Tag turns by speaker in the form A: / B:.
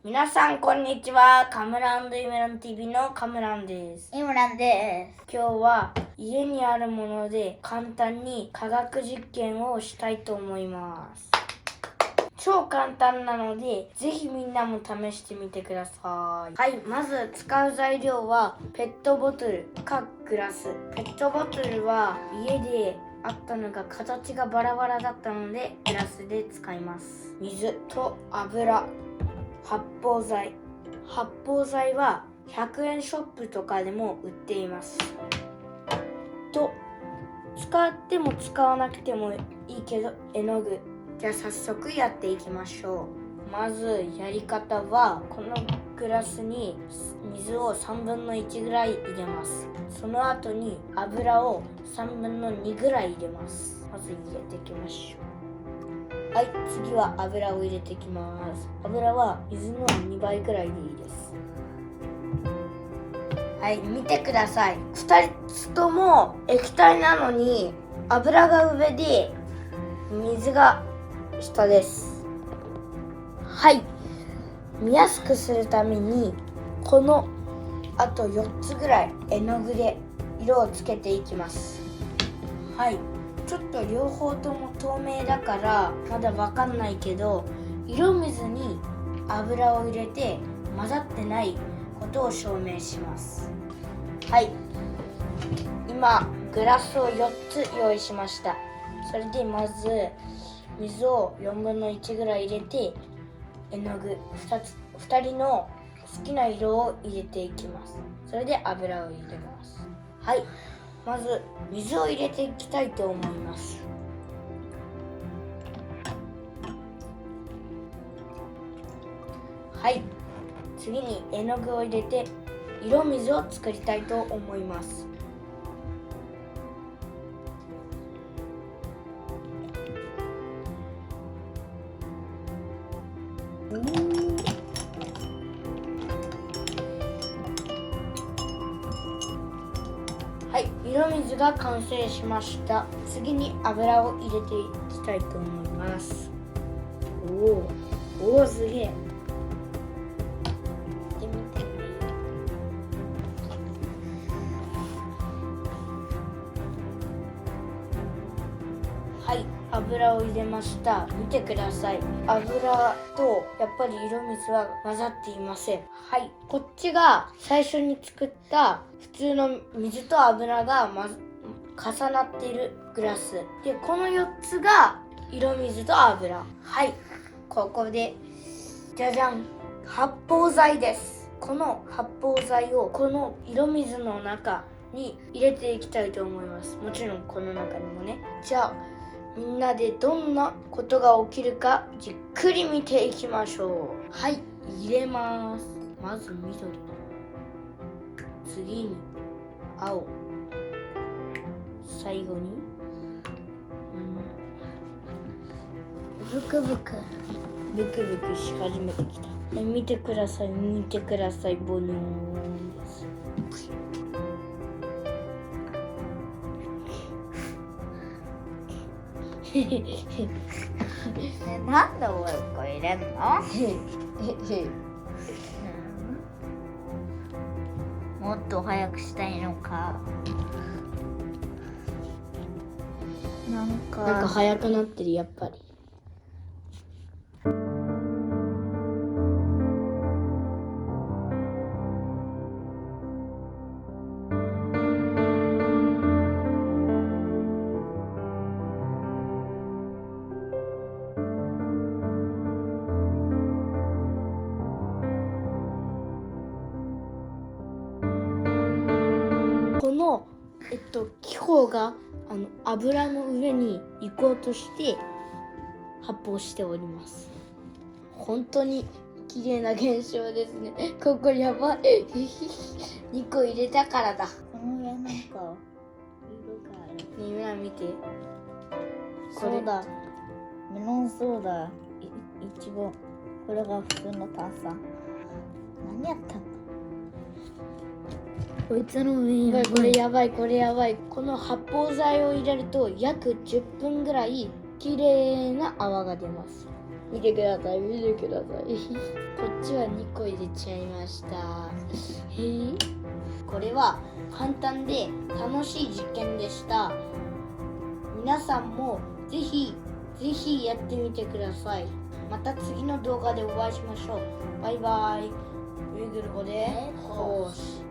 A: 皆さんこんにちは。カムランイムラン TV のカムランです。
B: イムランです。
A: 今日は家にあるもので簡単に科学実験をしたいと思います。超簡単なのでぜひみんなも試してみてください。はい、まず使う材料はペットボトルかグラス。ペットボトルは家であったのが形がバラバラだったのでグラスで使います。水と油、発泡剤は100円ショップとかでも売っています。と使っても使わなくてもいいけど絵の具。じゃあ早速やっていきましょう。まずやり方はこのグラスに水を3分の1ぐらい入れます。その後に油を3分の2ぐらい入れます。まず入れていきましょう。はい、次は油を入れていきます。油は水の2倍くらいでいいです。はい、見てください。2つとも液体なのに油が上で水が下です。はい、見やすくするためにこのあと4つぐらい絵の具で色をつけていきます。はい、ちょっと両方とも透明だからまだわかんないけど、色水に油を入れて混ざってないことを証明します。はい、今グラスを4つ用意しました。それでまず水を4分の1ぐらい入れて絵の具2人の好きな色を入れていきます。それで油を入れます。はい、まず水を入れていきたいと思います。はい、次に絵の具を入れて色水を作りたいと思います。はい、色水が完成しました。次に油を入れていきたいと思います。おお、すげえ。はい、油を入れました。見てください。油とやっぱり色水は混ざっていません。はい、こっちが最初に作った普通の水と油が重なっているグラスで、この4つが色水と油。はい、ここでじゃじゃん、発泡剤です。この発泡剤をこの色水の中に入れていきたいと思います。もちろんこの中にもね。じゃあみんなでどんなことが起きるかじっくり見ていきましょう。はい、入れます。まず緑、次に青、最後にブクブクし始めてきた。見てください、ボニョーンです。
B: なんでもう一個入れんの？もっと早くしたいのか。なんか
A: 早くなってる、やっぱり。この気泡が油の上に行こうとして発泡しております。本当に綺麗な現象ですね。ここやばい。2個入れたからだ。
B: この上なんか色がある。
A: ねえ、みんな見て。
B: そうだ。メロンソーダ、いちご。これが普通の炭酸。何やったの？こいつの上に
A: これやばい。この発泡剤を入れると約10分ぐらい綺麗な泡が出ます。
B: 見てください見てください。
A: こっちは2個入れちゃいました。これは簡単で楽しい実験でした。皆さんもぜひやってみてください。また次の動画でお会いしましょう。バイバイ。ウイグル語でホース。